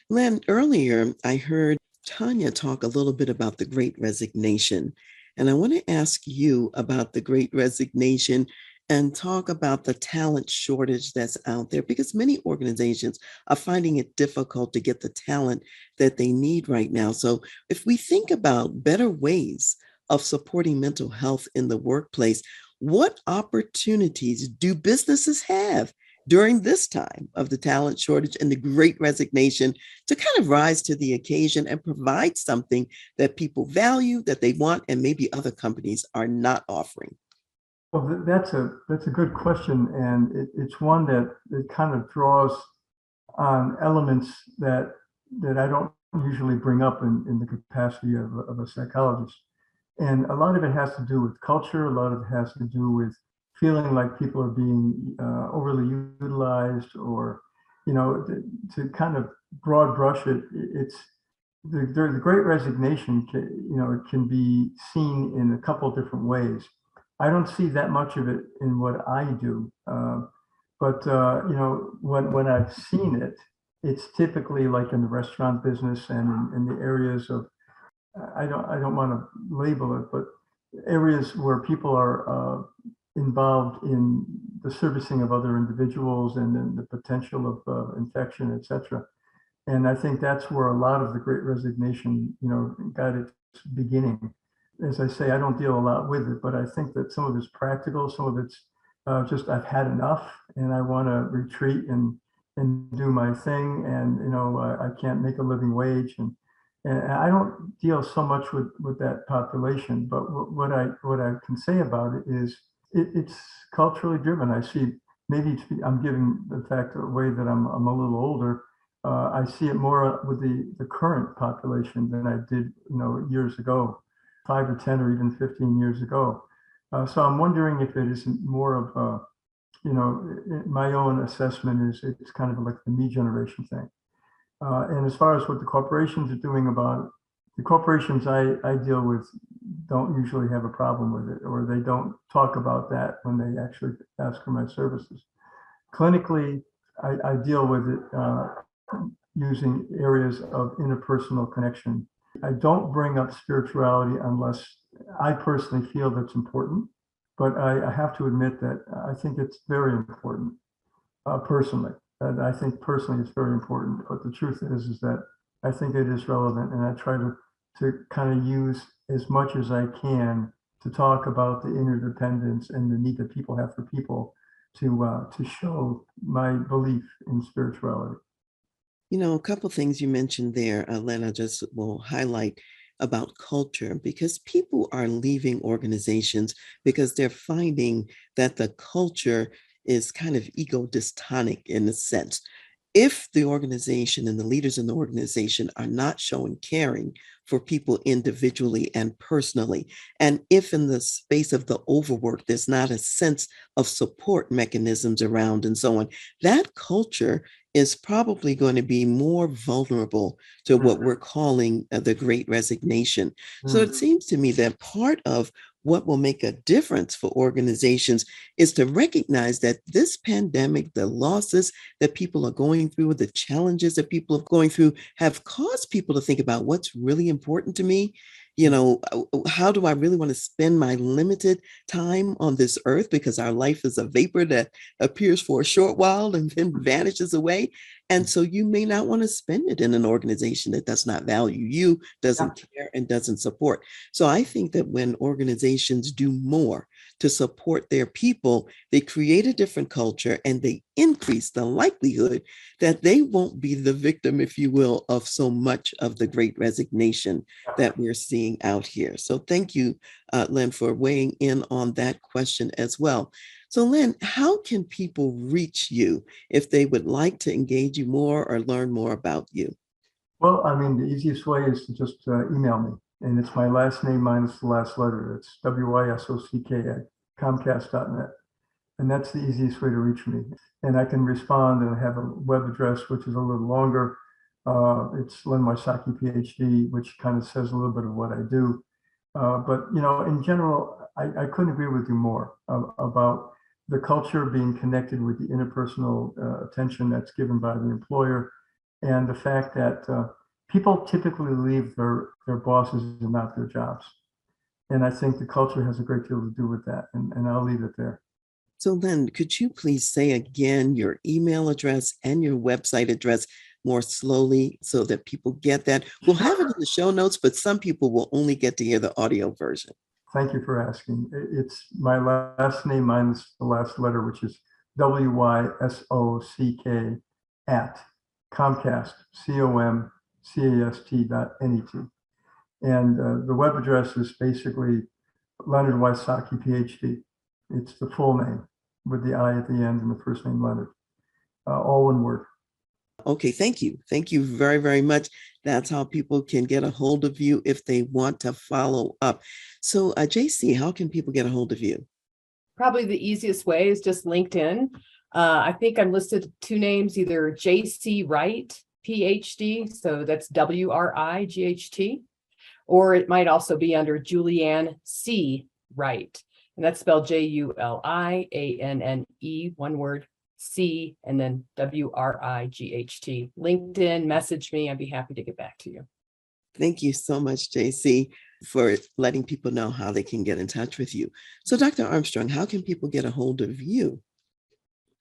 Speaker 1: Len, earlier I heard Tonya talk a little bit about the Great Resignation. And I want to ask you about the Great Resignation and talk about the talent shortage that's out there, because many organizations are finding it difficult to get the talent that they need right now. So if we think about better ways of supporting mental health in the workplace, what opportunities do businesses have during this time of the talent shortage and the Great Resignation to kind of rise to the occasion and provide something that people value, that they want, and maybe other companies are not offering?
Speaker 3: Well, that's a good question, and it's one that kind of draws on elements that I don't usually bring up in the capacity of a psychologist. And a lot of it has to do with culture. A lot of it has to do with feeling like people are being overly utilized, or, to kind of broad brush it. It's the Great Resignation. It can be seen in a couple of different ways. I don't see that much of it in what I do, but when I've seen it, it's typically like in the restaurant business and in the areas of, I don't want to label it, but areas where people are involved in the servicing of other individuals and then the potential of infection, etc. And I think that's where a lot of the Great Resignation, got its beginning. As I say, I don't deal a lot with it, but I think that some of it's practical, some of it's just I've had enough, and I want to retreat and do my thing, and I can't make a living wage, and I don't deal so much with that population. But what I can say about it is it's culturally driven. I see, maybe I'm giving the fact away that I'm a little older. I see it more with the current population than I did, years ago, 5 or 10 or even 15 years ago. So I'm wondering if it isn't more of my own assessment is it's kind of like the me generation thing. And as far as what the corporations are doing about it, the corporations I deal with don't usually have a problem with it, or they don't talk about that when they actually ask for my services. Clinically, I deal with it using areas of interpersonal connection. I don't bring up spirituality unless I personally feel that's important, but I have to admit that I think it's very important personally. And I think personally it's very important, but the truth is that I think it is relevant, and I try to kind of use as much as I can to talk about the interdependence and the need that people have for people to show my belief in spirituality.
Speaker 1: A couple things you mentioned there, Len, I just will highlight about culture, because people are leaving organizations because they're finding that the culture is kind of ego dystonic in a sense. If the organization and the leaders in the organization are not showing caring for people individually and personally, and if in the space of the overwork, there's not a sense of support mechanisms around and so on, that culture is probably going to be more vulnerable to what we're calling the Great Resignation. So it seems to me that part of what will make a difference for organizations is to recognize that this pandemic, the losses that people are going through, the challenges that people are going through, have caused people to think about what's really important to me. How do I really want to spend my limited time on this earth? Because our life is a vapor that appears for a short while and then vanishes away. And so you may not want to spend it in an organization that does not value you, doesn't care, and doesn't support. So I think that when organizations do more to support their people, they create a different culture and they increase the likelihood that they won't be the victim, if you will, of so much of the Great Resignation that we're seeing out here. So thank you, Len, for weighing in on that question as well. So Len, how can people reach you if they would like to engage you more or learn more about you?
Speaker 3: Well, I mean, the easiest way is to just email me. And it's my last name minus the last letter. It's wysock@comcast.net. And that's the easiest way to reach me. And I can respond, and I have a web address, which is a little longer. It's Len Wysocki, PhD, which kind of says a little bit of what I do. But, in general, I couldn't agree with you more about the culture being connected with the interpersonal attention that's given by the employer, and the fact that people typically leave their bosses and not their jobs. And I think the culture has a great deal to do with that. And I'll leave it there.
Speaker 1: So Len, could you please say again your email address and your website address more slowly so that people get that? We'll have it in the show notes, but some people will only get to hear the audio version.
Speaker 3: Thank you for asking. It's my last name minus the last letter, which is WYSOCK at Comcast, COMCAST.net. And the web address is basically Leonard Wysocki, PhD. It's the full name with the I at the end and the first name Leonard, all one word.
Speaker 1: Okay, thank you. Thank you very, very much. That's how people can get a hold of you if they want to follow up. So JC, how can people get a hold of you?
Speaker 4: Probably the easiest way is just LinkedIn. I think I'm listed two names, either JC Wright, PhD, so that's WRIGHT, or it might also be under Julianne C. Wright, and that's spelled JULIANNE, one word, C, and then WRIGHT. LinkedIn, message me. I'd be happy to get back to you.
Speaker 1: Thank you so much, JC, for letting people know how they can get in touch with you. So Dr. Armstrong, how can people get a hold of you?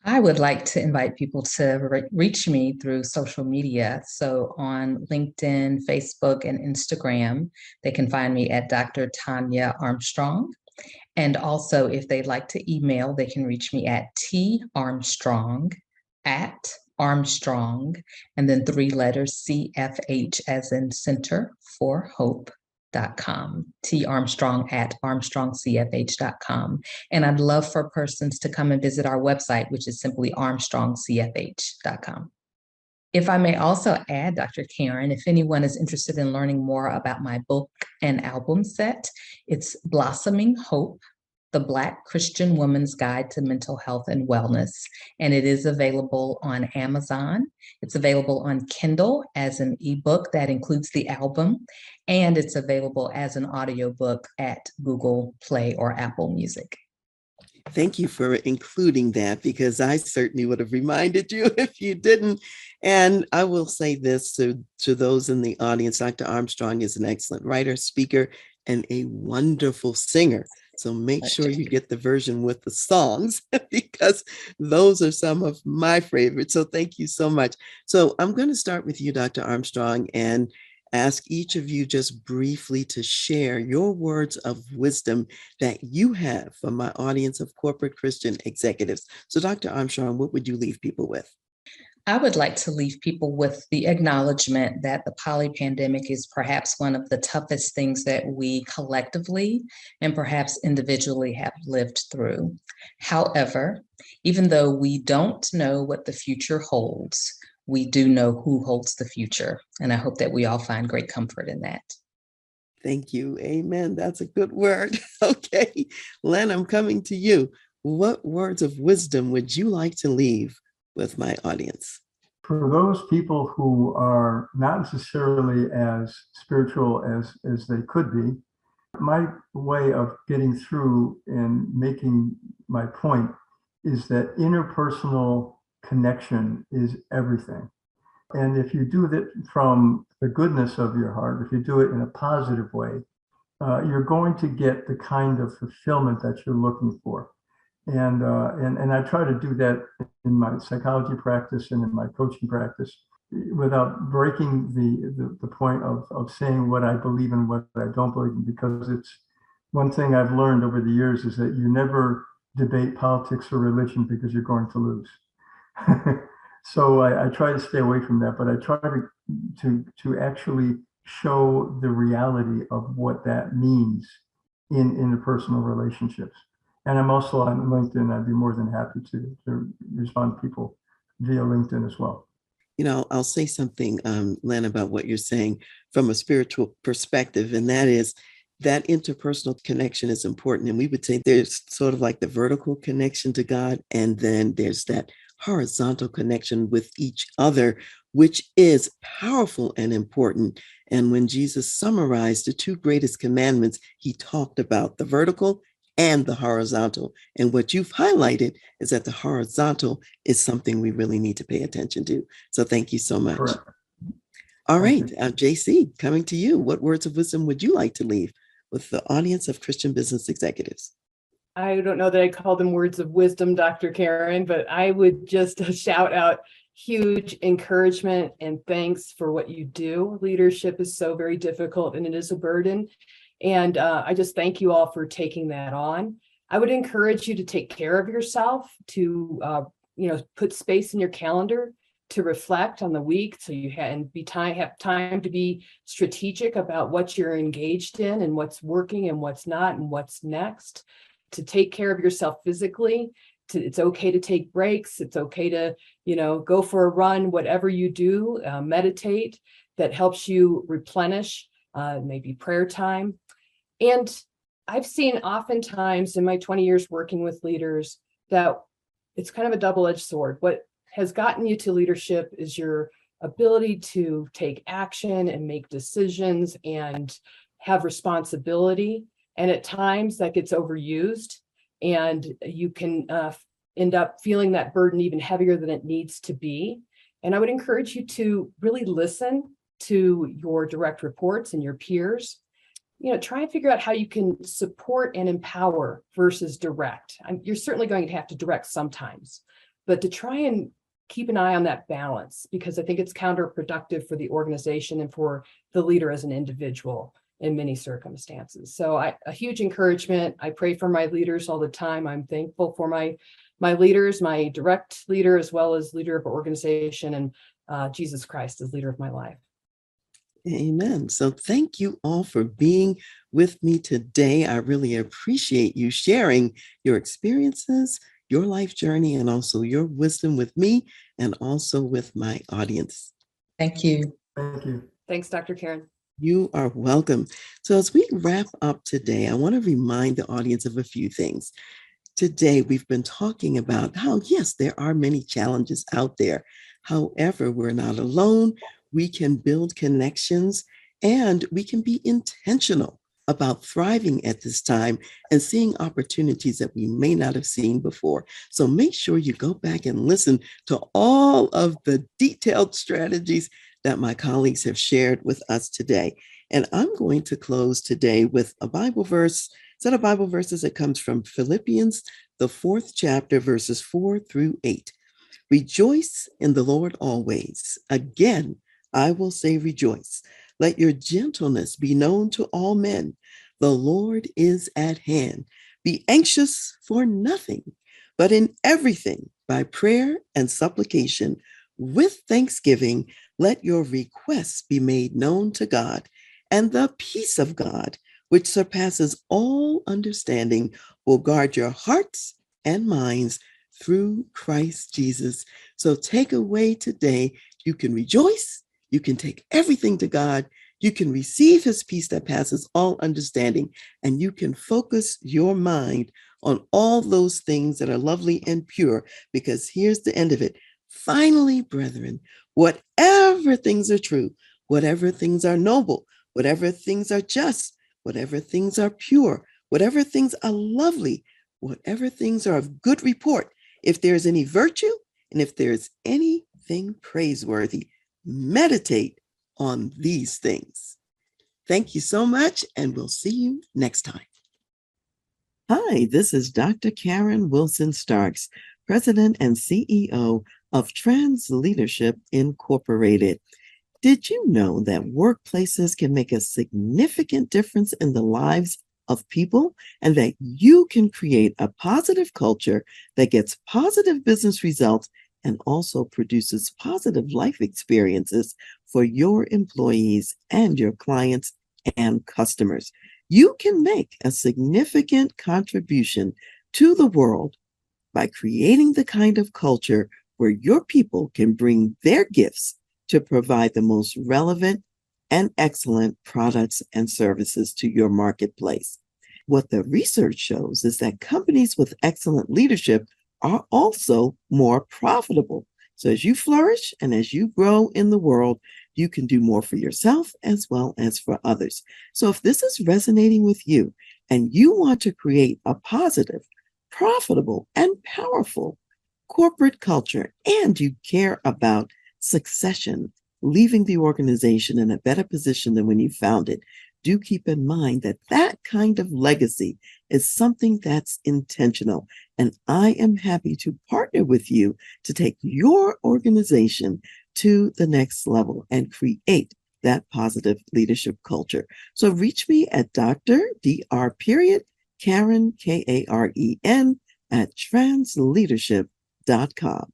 Speaker 2: I would like to invite people to reach me through social media. So on LinkedIn, Facebook, and Instagram, they can find me at Dr. Tonya Armstrong. And also, if they'd like to email, they can reach me at tarmstrong@armstrong, and then 3 letters CFH as in Center for Hope.com, tarmstrong@armstrongcfh.com. And I'd love for persons to come and visit our website, which is simply armstrongcfh.com. If I may also add, Dr. Karen, if anyone is interested in learning more about my book and album set, it's Blossoming Hope, The Black Christian Woman's Guide to Mental Health and Wellness, and it is available on Amazon. It's available on Kindle as an ebook that includes the album, and it's available as an audiobook at Google Play or Apple Music.
Speaker 1: Thank you for including that, because I certainly would have reminded you if you didn't. And I will say this to those in the audience: Dr. Armstrong is an excellent writer, speaker, and a wonderful singer. So make sure you get the version with the songs, because those are some of my favorites. So thank you so much. So I'm going to start with you, Dr. Armstrong, and ask each of you just briefly to share your words of wisdom that you have for my audience of corporate Christian executives. So Dr. Armstrong, what would you leave people with?
Speaker 2: I would like to leave people with the acknowledgement that the poly-pandemic is perhaps one of the toughest things that we collectively and perhaps individually have lived through. However, even though we don't know what the future holds, we do know who holds the future. And I hope that we all find great comfort in that.
Speaker 1: Thank you. Amen. That's a good word. Okay. Len, I'm coming to you. What words of wisdom would you like to leave with my audience?
Speaker 3: For those people who are not necessarily as spiritual as they could be, my way of getting through and making my point is that interpersonal connection is everything. And if you do that from the goodness of your heart, if you do it in a positive way, you're going to get the kind of fulfillment that you're looking for. And I try to do that in my psychology practice and in my coaching practice without breaking the point of saying what I believe and what I don't believe in, because it's one thing I've learned over the years is that you never debate politics or religion because you're going to lose. So I try to stay away from that, but I try to actually show the reality of what that means in interpersonal relationships. And I'm also on LinkedIn. I'd be more than happy to respond to people via LinkedIn as well.
Speaker 1: You know, I'll say something, Len, about what you're saying from a spiritual perspective, and that is that interpersonal connection is important. And we would say there's sort of like the vertical connection to God, and then there's that horizontal connection with each other, which is powerful and important. And when Jesus summarized the two greatest commandments, he talked about the vertical and the horizontal. And what you've highlighted is that the horizontal is something we really need to pay attention to. So thank you so much.
Speaker 3: Correct.
Speaker 1: All right, JC, coming to you. What words of wisdom would you like to leave with the audience of Christian business executives?
Speaker 4: I don't know that I call them words of wisdom, Dr. Karen, but I would just shout out huge encouragement and thanks for what you do. Leadership is so very difficult and it is a burden. And I just thank you all for taking that on. I would encourage you to take care of yourself, to put space in your calendar to reflect on the week, so you have time to be strategic about what you're engaged in and what's working and what's not and what's next. To take care of yourself physically. It's okay to take breaks. It's okay to go for a run. Whatever you do, meditate. That helps you replenish. Maybe prayer time. And I've seen oftentimes in my 20 years working with leaders that it's kind of a double-edged sword. What has gotten you to leadership is your ability to take action and make decisions and have responsibility. And at times that gets overused, and you can end up feeling that burden even heavier than it needs to be. And I would encourage you to really listen to your direct reports and your peers. Try and figure out how you can support and empower versus direct. You're certainly going to have to direct sometimes, but to try and keep an eye on that balance, because I think it's counterproductive for the organization and for the leader as an individual in many circumstances. So a huge encouragement. I pray for my leaders all the time. I'm thankful for my leaders, my direct leader, as well as leader of organization, and Jesus Christ as leader of my life.
Speaker 1: Amen. So thank you all for being with me today. I really appreciate you sharing your experiences, your life journey, and also your wisdom with me and also with my audience.
Speaker 2: Thank you.
Speaker 3: Thank you.
Speaker 4: Thanks, Dr. Karen.
Speaker 1: You are welcome. So, as we wrap up today, I want to remind the audience of a few things. Today, we've been talking about how, yes, there are many challenges out there. However, we're not alone. We can build connections and we can be intentional about thriving at this time and seeing opportunities that we may not have seen before. So make sure you go back and listen to all of the detailed strategies that my colleagues have shared with us today. And I'm going to close today with a Bible verse, set of Bible verses that comes from Philippians, the 4th chapter, verses 4-8. Rejoice in the Lord always. Again, I will say rejoice. Let your gentleness be known to all men. The Lord is at hand. Be anxious for nothing, but in everything, by prayer and supplication, with thanksgiving, let your requests be made known to God. And the peace of God, which surpasses all understanding, will guard your hearts and minds through Christ Jesus. So take away today, you can rejoice, you can take everything to God, you can receive his peace that passes all understanding, and you can focus your mind on all those things that are lovely and pure, because here's the end of it. Finally, brethren, whatever things are true, whatever things are noble, whatever things are just, whatever things are pure, whatever things are lovely, whatever things are of good report, if there's any virtue and if there's anything praiseworthy, meditate on these things. Thank you so much, and we'll see you next time. Hi, this is Dr. Karen Wilson Starks, President and CEO of TRANSLEADERSHIP Incorporated. Did you know that workplaces can make a significant difference in the lives of people, and that you can create a positive culture that gets positive business results and also produces positive life experiences for your employees and your clients and customers? You can make a significant contribution to the world by creating the kind of culture where your people can bring their gifts to provide the most relevant and excellent products and services to your marketplace. What the research shows is that companies with excellent leadership are also more profitable. So as you flourish and as you grow in the world, you can do more for yourself as well as for others. So if this is resonating with you and you want to create a positive, profitable, and powerful corporate culture, and you care about succession, leaving the organization in a better position than when you found it, do keep in mind that that kind of legacy is something that's intentional. And I am happy to partner with you to take your organization to the next level and create that positive leadership culture. So reach me at Dr. Karen, Karen, at transleadership.com.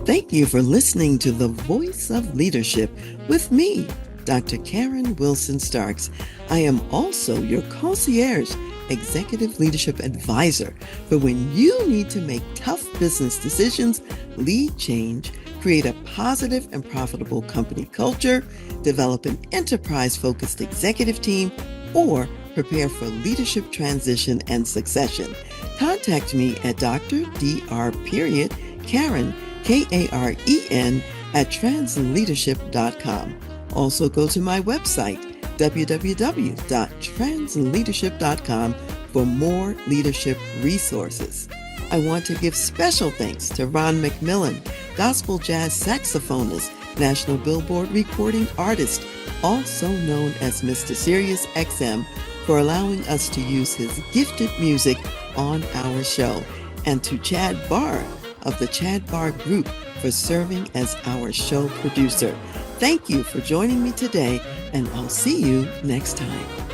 Speaker 1: Thank you for listening to The Voice of Leadership with me, Dr. Karen Wilson Starks. I am also your concierge executive leadership advisor for when you need to make tough business decisions, lead change, create a positive and profitable company culture, develop an enterprise-focused executive team, or prepare for leadership transition and succession. Contact me at Dr. Karen, Karen, at transleadership.com. Also go to my website, www.transleadership.com, for more leadership resources. I want to give special thanks to Ron McMillan, gospel jazz saxophonist, National Billboard recording artist, also known as Mr. Sirius XM, for allowing us to use his gifted music on our show, and to Chad Barr of the Chad Barr Group for serving as our show producer. Thank you for joining me today, and I'll see you next time.